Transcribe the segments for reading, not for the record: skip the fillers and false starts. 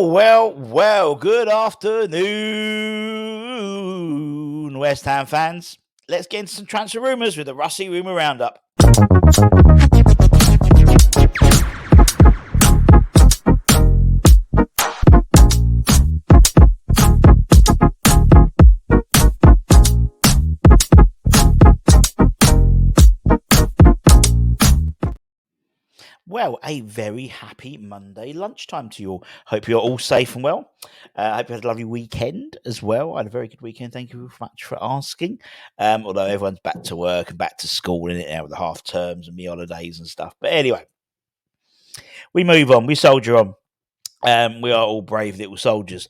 Well, good afternoon, West Ham fans. Let's get into some transfer rumours with the Russy Rumour Roundup. Well, a very happy Monday lunchtime to you all. Hope you're all safe and well. I hope you had a lovely weekend as well. I had a very good weekend. Thank you very much for asking. Although everyone's back to work and back to school in it now with the half terms and me holidays and stuff. But anyway, we move on. We soldier on. We are all brave little soldiers.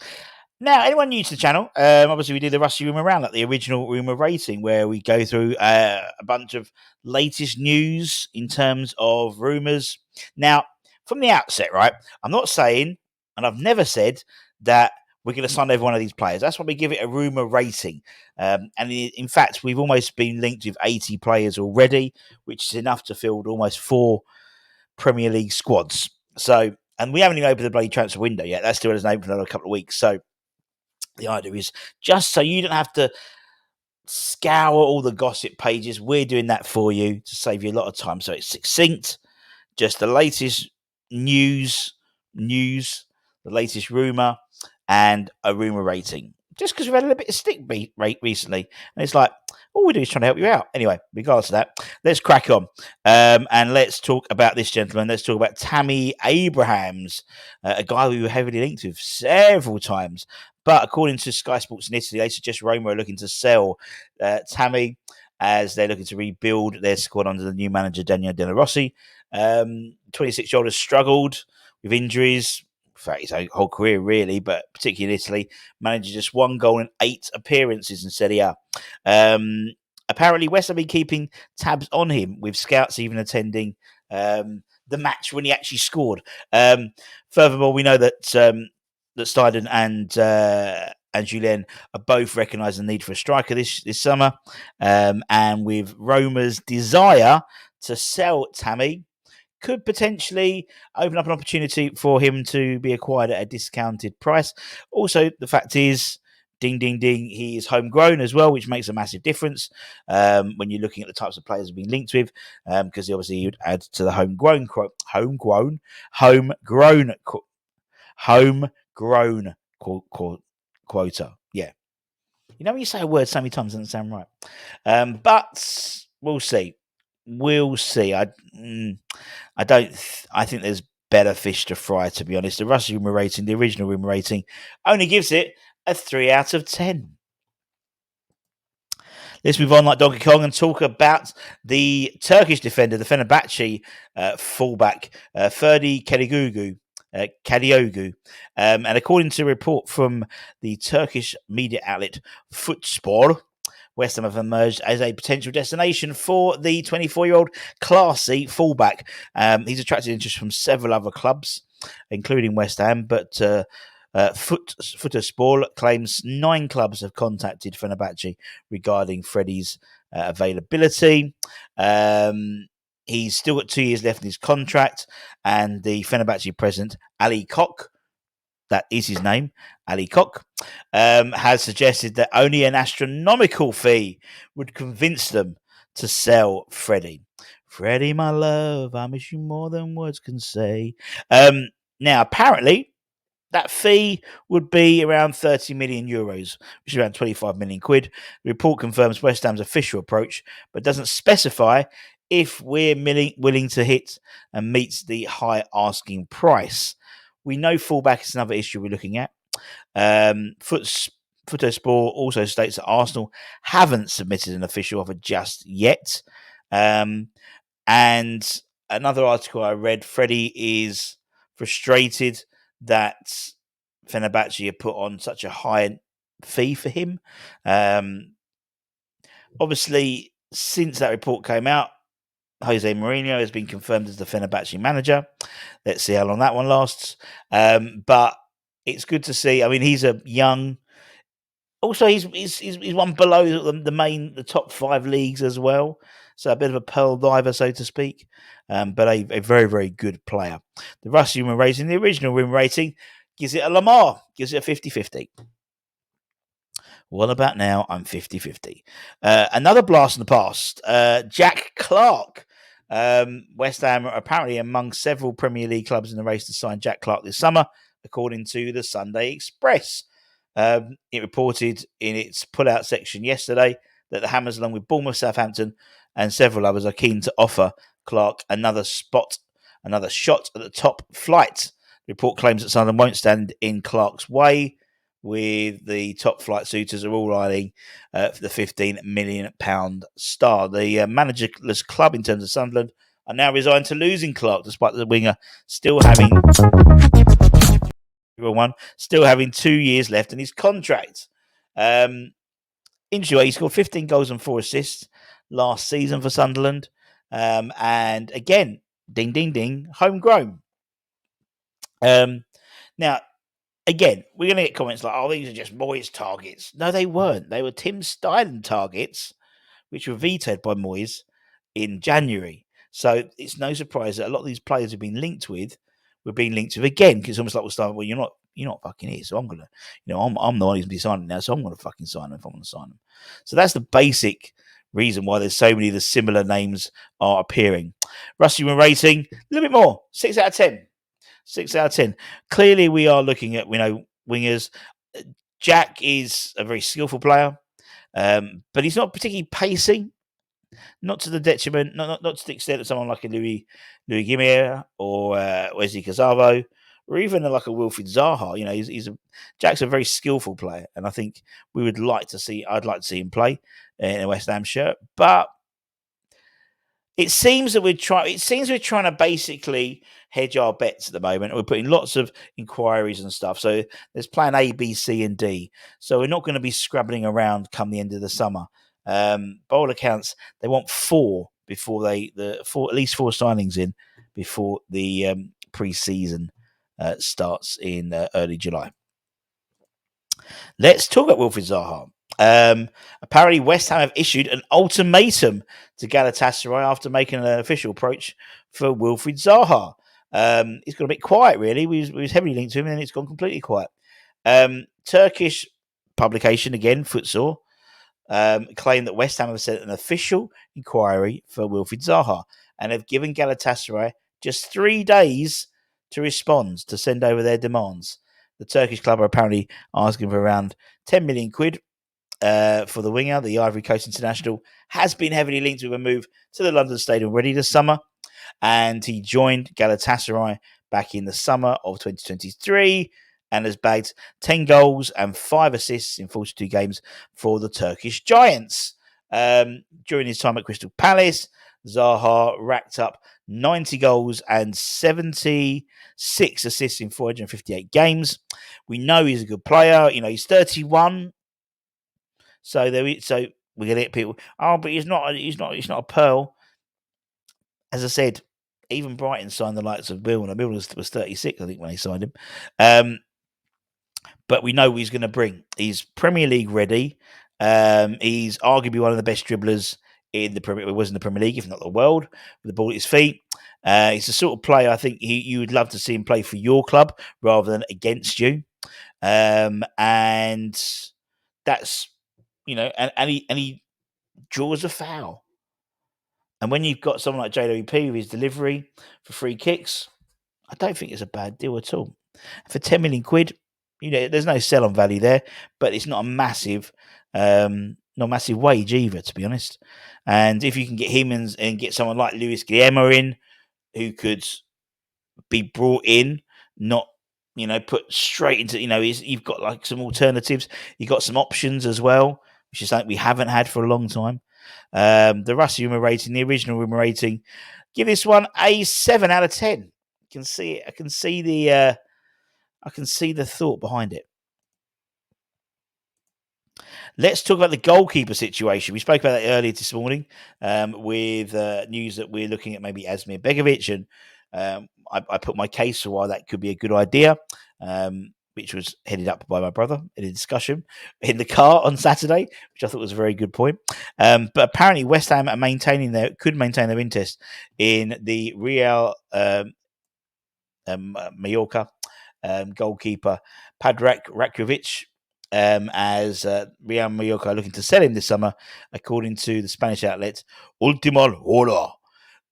Now, anyone new to the channel, obviously we do the Russy Rumour Roundup, the original rumour rating, where we go through a bunch of latest news in terms of rumours. Now, from the outset, right, I'm not saying, and I've never said, that we're going to sign every one of these players. That's why we give it a rumour rating. And in fact, we've almost been linked with 80 players already, which is enough to field almost 4 Premier League squads. So, and we haven't even opened the bloody transfer window yet. That still hasn't opened for another couple of weeks. So, the idea is just so you don't have to scour all the gossip pages. We're doing that for you to save you a lot of time. So it's succinct, just the latest news, the latest rumour, and a rumour rating. Just because we've had a little bit of stick rate recently. And it's like, all we do is trying to help you out. Anyway, regardless of that, let's crack on. And let's talk about this gentleman. Let's talk about Tammy Abrahams, a guy we were heavily linked with several times. But according to Sky Sports in Italy, they suggest Roma are looking to sell Tammy as they're looking to rebuild their squad under the new manager, Daniele De Rossi. 26-year-old has struggled with injuries for his whole career, really, but particularly in Italy, managed just 1 goal in 8 appearances in Serie A. Apparently, West have been keeping tabs on him, with scouts even attending the match when he actually scored. Furthermore, we know that that Steiden and Julien are both recognising the need for a striker this summer. And with Roma's desire to sell Tammy, could potentially open up an opportunity for him to be acquired at a discounted price. Also, the fact is, ding, ding, ding, he is homegrown as well, which makes a massive difference when you're looking at the types of players being linked with, because obviously you'd add to the homegrown quota. Yeah. You know when you say a word so many times, it doesn't sound right. But we'll see. I think there's better fish to fry, to be honest. The Russy Rumour rating, the original rumour rating, only gives it a 3 out of 10. Let's move on like Donkey Kong and talk about the Turkish defender, the Fenerbahce fullback, Ferdi Kadioglu. And according to a report from the Turkish media outlet Futspor, West Ham have emerged as a potential destination for the 24-year-old classy fullback. He's attracted interest from several other clubs, including West Ham, but Futspor claims 9 clubs have contacted Fenerbahce regarding Freddie's availability. He's still got 2 years left in his contract, and the Fenerbahce president, Ali Koch, that is his name, Ali Koch, has suggested that only an astronomical fee would convince them to sell Freddie. Freddie, my love, I miss you more than words can say. Now, apparently, that fee would be around 30 million euros, which is around 25 million quid. The report confirms West Ham's official approach, but doesn't specify if we're willing to hit and meet the high asking price. We know fullback is another issue we're looking at. Futspor also states that Arsenal haven't submitted an official offer just yet. And another article I read, Freddie is frustrated that Fenerbahce have put on such a high fee for him. Obviously, since that report came out, Jose Mourinho has been confirmed as the Fenerbahce manager. Let's see how long that one lasts. But it's good to see. I mean, he's a young. Also, he's one below the top 5 leagues as well. So a bit of a pearl diver, so to speak. But a very, very good player. The Russy Rumour rating, the original Rumour rating, gives it a Lamar, gives it a 50-50. What about now? I'm 50-50. Another blast in the past. Jack Clarke. West Ham are apparently among several Premier League clubs in the race to sign Jack Clarke this summer, according to the Sunday Express. It reported in its pull-out section yesterday that the Hammers, along with Bournemouth, Southampton, and several others, are keen to offer Clarke another shot at the top flight. The report claims that Sunderland won't stand in Clarke's way, with the top flight suitors are all eyeing for the £15 million star. The managerless club, in terms of Sunderland, are now resigned to losing Clarke, despite the winger still having 2 years left in his contract. Interesting, he scored 15 goals and 4 assists last season for Sunderland. And again, ding, ding, ding, homegrown. Now, again, we're going to get comments like, oh, these are just Moyes targets. No, they weren't. They were Tim Stylen targets, which were vetoed by Moyes in January. So it's no surprise that a lot of these players we've been linked with were being linked with again, because it's almost like we're starting, well, you're not fucking here, so I'm going to, I'm the one who's going to be signing now, so I'm going to fucking sign them if I want to sign them. So that's the basic reason why there's so many of the similar names are appearing. Russy Rumour rating, a little bit more, 6 out of 10. 6 out of 10. Clearly, we are looking at, wingers. Jack is a very skillful player, but he's not particularly pacing. Not to the detriment, not to the extent of someone like a Louis Guimere or Wesley Casavo, or even like a Wilfried Zaha. Jack's a very skillful player, and I think I'd like to see him play in a West Ham shirt. But it seems we're trying to basically hedge our bets at the moment. We're putting lots of inquiries and stuff. So there's plan A, B, C, and D. So we're not going to be scrabbling around come the end of the summer. By all accounts, they want at least four signings in before the pre-season starts in early July. Let's talk about Wilfried Zaha. Apparently, West Ham have issued an ultimatum to Galatasaray after making an official approach for Wilfried Zaha. It's got a bit quiet, really. We was heavily linked to him, and then it's gone completely quiet. Turkish publication, again, Futsal, claimed that West Ham have sent an official inquiry for Wilfried Zaha and have given Galatasaray just 3 days to respond, to send over their demands. The Turkish club are apparently asking for around 10 million quid for the winger. The Ivory Coast international has been heavily linked with a move to the London Stadium already this summer, and he joined Galatasaray back in the summer of 2023 and has bagged 10 goals and 5 assists in 42 games for the Turkish Giants. During his time at Crystal Palace, Zaha racked up 90 goals and 76 assists in 458 games. We know he's a good player. He's 31. So we're going to get people, but he's not a pearl. As I said, even Brighton signed the likes of Milner. Milner was 36, I think, when they signed him. But we know what he's going to bring. He's Premier League ready. He's arguably one of the best dribblers in the Premier League, if not the world, with the ball at his feet. He's the sort of player I think you would love to see him play for your club rather than against you. And that's, and he draws a foul. And when you've got someone like JWP with his delivery for free kicks, I don't think it's a bad deal at all. For 10 million quid, there's no sell-on value there, but it's not a massive wage either, to be honest. And if you can get him and get someone like Luis Guillermo in, who could be brought in, not put straight into, you've got like some alternatives, you've got some options as well, which is something we haven't had for a long time. The Russy Rumour rating, the original Rumour rating, give this one a 7 out of 10. You can see it. I can see the thought behind it. Let's talk about the goalkeeper situation. We spoke about that earlier this morning with news that we're looking at maybe Asmir Begovic, and I put my case for why that could be a good idea, which was headed up by my brother in a discussion in the car on Saturday, which I thought was a very good point. But apparently West Ham are could maintain their interest in the Real Mallorca goalkeeper Padrak Rakovic, as Real Mallorca are looking to sell him this summer, according to the Spanish outlet Ultima Hora.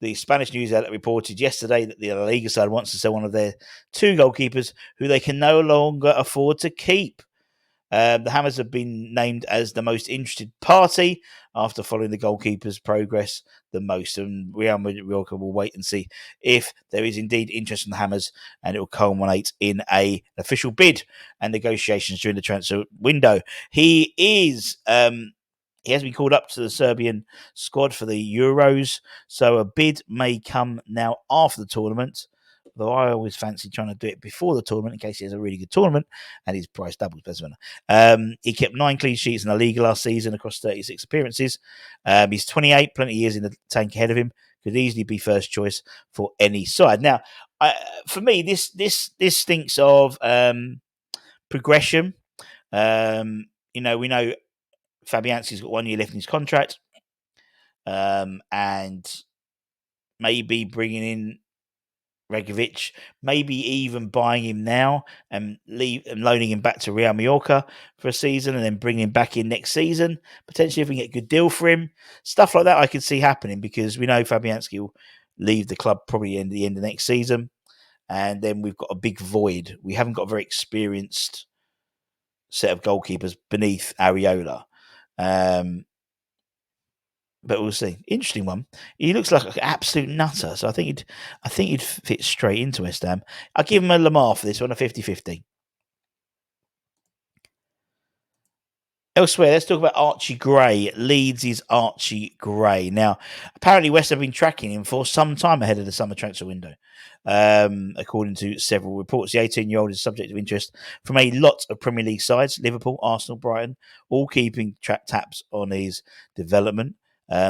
The Spanish news outlet reported yesterday that the La Liga side wants to sell one of their two goalkeepers who they can no longer afford to keep. The Hammers have been named as the most interested party after following the goalkeeper's progress the most. And Real Mallorca will wait and see if there is indeed interest from the Hammers, and it will culminate in an official bid and negotiations during the transfer window. He has been called up to the Serbian squad for the Euros, so a bid may come now after the tournament. Though I always fancy trying to do it before the tournament in case he has a really good tournament and his price doubles. He kept 9 clean sheets in the league last season across 36 appearances. He's 28, plenty of years in the tank ahead of him. Could easily be first choice for any side. Now, for me, this stinks of progression. We know Fabianski's got 1 year left in his contract, and maybe bringing in Regovic, maybe even buying him now and loaning him back to Real Mallorca for a season and then bringing him back in next season. Potentially, if we get a good deal for him, stuff like that I can see happening because we know Fabianski will leave the club probably at the end of next season. And then we've got a big void. We haven't got a very experienced set of goalkeepers beneath Areola. But we'll see. Interesting one. He looks like an absolute nutter, so I think he'd fit straight into West Ham. I'll give him a Lamar for this one, a 50-50. Elsewhere, let's talk about Archie Gray. Leeds is Archie Gray. Now, apparently West have been tracking him for some time ahead of the summer transfer window. According to several reports, the 18-year-old is subject of interest from a lot of Premier League sides, Liverpool, Arsenal, Brighton, all keeping tabs on his development.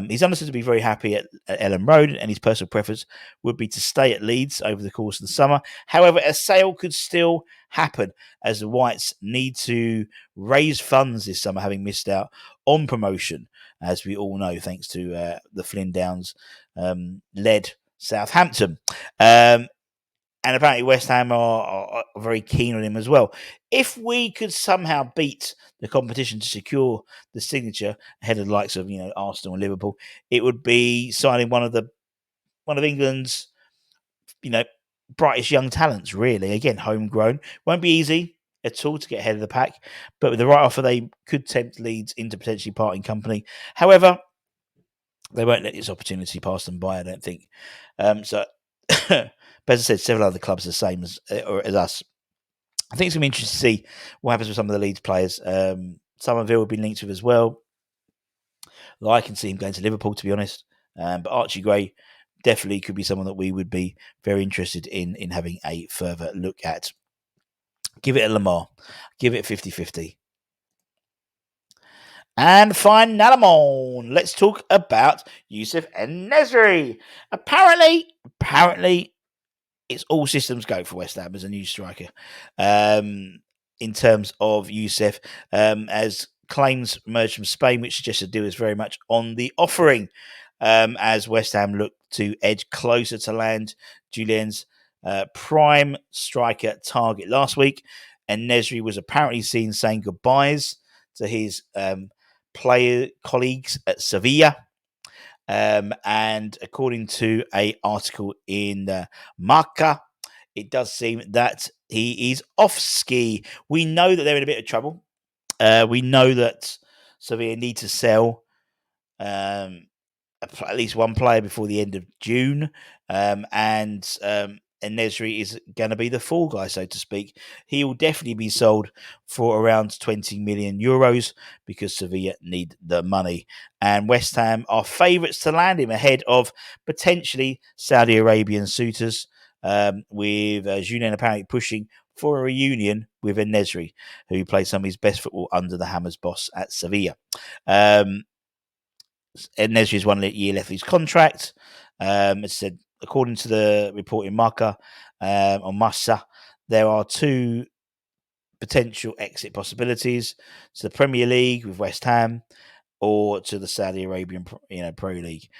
He's understood to be very happy at Ellen Road, and his personal preference would be to stay at Leeds over the course of the summer. However, a sale could still happen as the Whites need to raise funds this summer, having missed out on promotion, as we all know, thanks to the Flynn Downs led Southampton. And apparently West Ham are very keen on him as well. If we could somehow beat the competition to secure the signature ahead of the likes of Arsenal and Liverpool, it would be signing one of England's brightest young talents. Really, again, homegrown. Won't be easy at all to get ahead of the pack, but with the right offer, they could tempt Leeds into potentially parting company. However, they won't let this opportunity pass them by, I don't think. But as I said, several other clubs are the same as us. I think it's going to be interesting to see what happens with some of the Leeds players. Somerville will be linked with as well. Though I can see him going to Liverpool, to be honest. But Archie Gray definitely could be someone that we would be very interested in having a further look at. Give it a Lamar. Give it 50-50. And finally, let's talk about Youssef En-Nesyri. Apparently, it's all systems go for West Ham as a new striker. In terms of Youssef, as claims emerged from Spain, which suggests a deal is very much on the offering, as West Ham look to edge closer to land Julien's prime striker target. Last week, En-Nesyri was apparently seen saying goodbyes to his player colleagues at Sevilla. And according to an article in Marca, it does seem that he is off ski. We know that they're in a bit of trouble. We know that Sevilla need to sell at least one player before the end of June. And En-Nesyri is going to be the fall guy, so to speak. He will definitely be sold for around 20 million euros because Sevilla need the money. And West Ham are favourites to land him ahead of potentially Saudi Arabian suitors, with Julien apparently pushing for a reunion with En-Nesyri, who played some of his best football under the Hammers boss at Sevilla. En-Nesyri has 1 year left of his contract. It said, according to the report in Marca on Massa, there are 2 potential exit possibilities to the Premier League with West Ham or to the Saudi Arabian Pro League.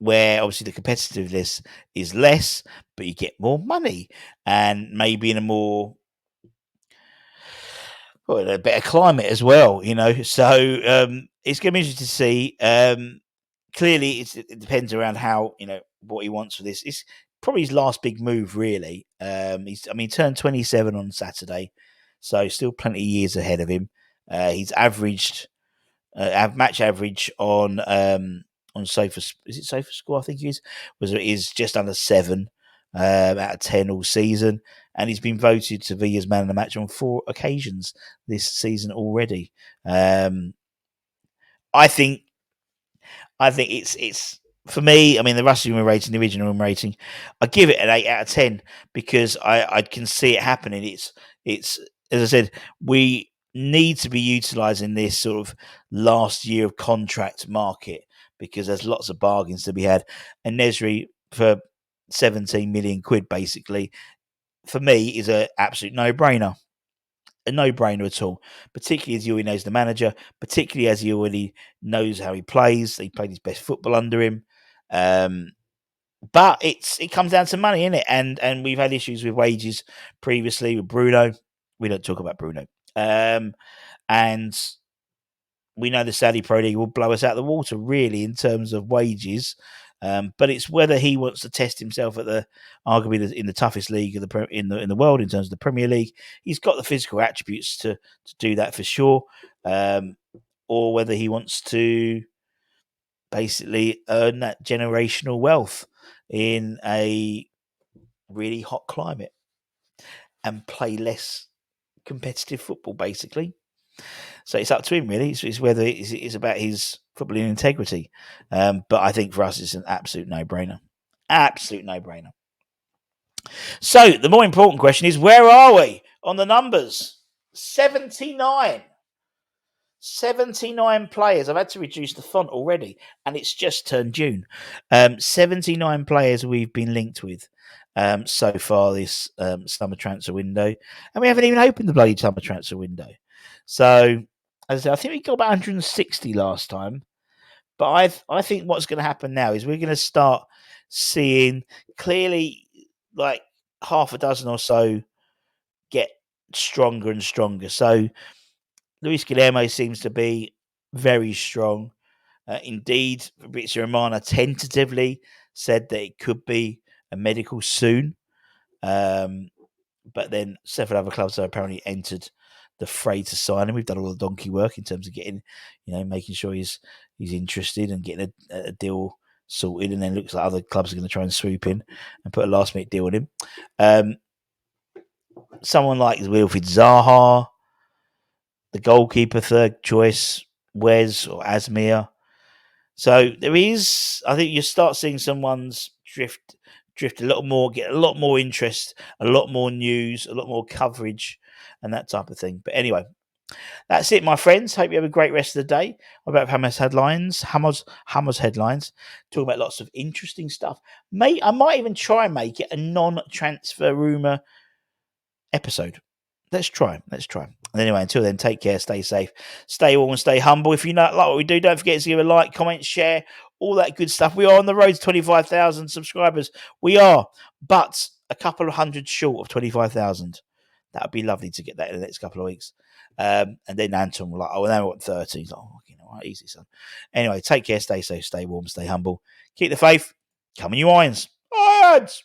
where obviously the competitiveness is less, but you get more money, and maybe in a more a better climate as well, So it's going to be interesting to see. Clearly, it depends around how what he wants for this. It's probably his last big move, really. He turned 27 on Saturday, so still plenty of years ahead of him. He's averaged match average on Sofa. Is it Sofa Score? I think it is just under 7 out of 10 all season, and he's been voted to be as man of the match on 4 occasions this season already. I think it's for me. I mean, the Russy Rumour rating, the original room rating, I give it an 8 out of 10 because I can see it happening. It's as I said, we need to be utilising this sort of last year of contract market because there's lots of bargains to be had. And En-Nesyri for 17 million quid, basically, for me, is an absolute no-brainer. A no-brainer at all, particularly as he already knows the manager, particularly as he already knows how he plays. He played his best football under him. But it comes down to money, innit? And we've had issues with wages previously with Bruno. We don't talk about Bruno. And we know the Saudi Pro League will blow us out of the water, really, in terms of wages. But it's whether he wants to test himself at arguably in the toughest league in the world in terms of the Premier League. He's got the physical attributes to do that for sure, or whether he wants to basically earn that generational wealth in a really hot climate and play less competitive football, basically. So it's up to him, really. It's whether it's about his footballing integrity. But I think for us, it's an absolute no-brainer. Absolute no-brainer. So the more important question is, where are we on the numbers? 79. 79 players. I've had to reduce the font already, and it's just turned June. 79 players we've been linked with so far this summer transfer window, and we haven't even opened the bloody summer transfer window. So, as I said, I think we got about 160 last time, but I think what's going to happen now is we're going to start seeing clearly like half a dozen or so get stronger and stronger. So Luis Guillermo seems to be very strong. Indeed, Fabrizio Romano tentatively said that it could be a medical soon. But then several other clubs have apparently entered the fray to sign him. We've done all the donkey work in terms of getting, making sure he's interested and getting a deal sorted. And then it looks like other clubs are going to try and swoop in and put a last minute deal on him. Someone like Wilfried Zaha, the goalkeeper, third choice, Wes or Asmir. So there is, I think you start seeing someone's drift a little more, get a lot more interest, a lot more news, a lot more coverage, and that type of thing. But anyway, that's it, my friends. Hope you have a great rest of the day. About Hammers headlines, Hammers headlines, talking about lots of interesting stuff. I might even try and make it a non-transfer rumour episode. Let's try. And anyway, until then, take care, stay safe, stay warm, and stay humble. If you like what we do, don't forget to give a like, comment, share, all that good stuff. We are on the road to 25,000 subscribers. We are, but a couple of hundred short of 25,000. That would be lovely to get that in the next couple of weeks. And then Anton will now I want 30. He's like, easy, son. Anyway, take care, stay safe, stay warm, stay humble. Keep the faith. Come on, you irons. Irons!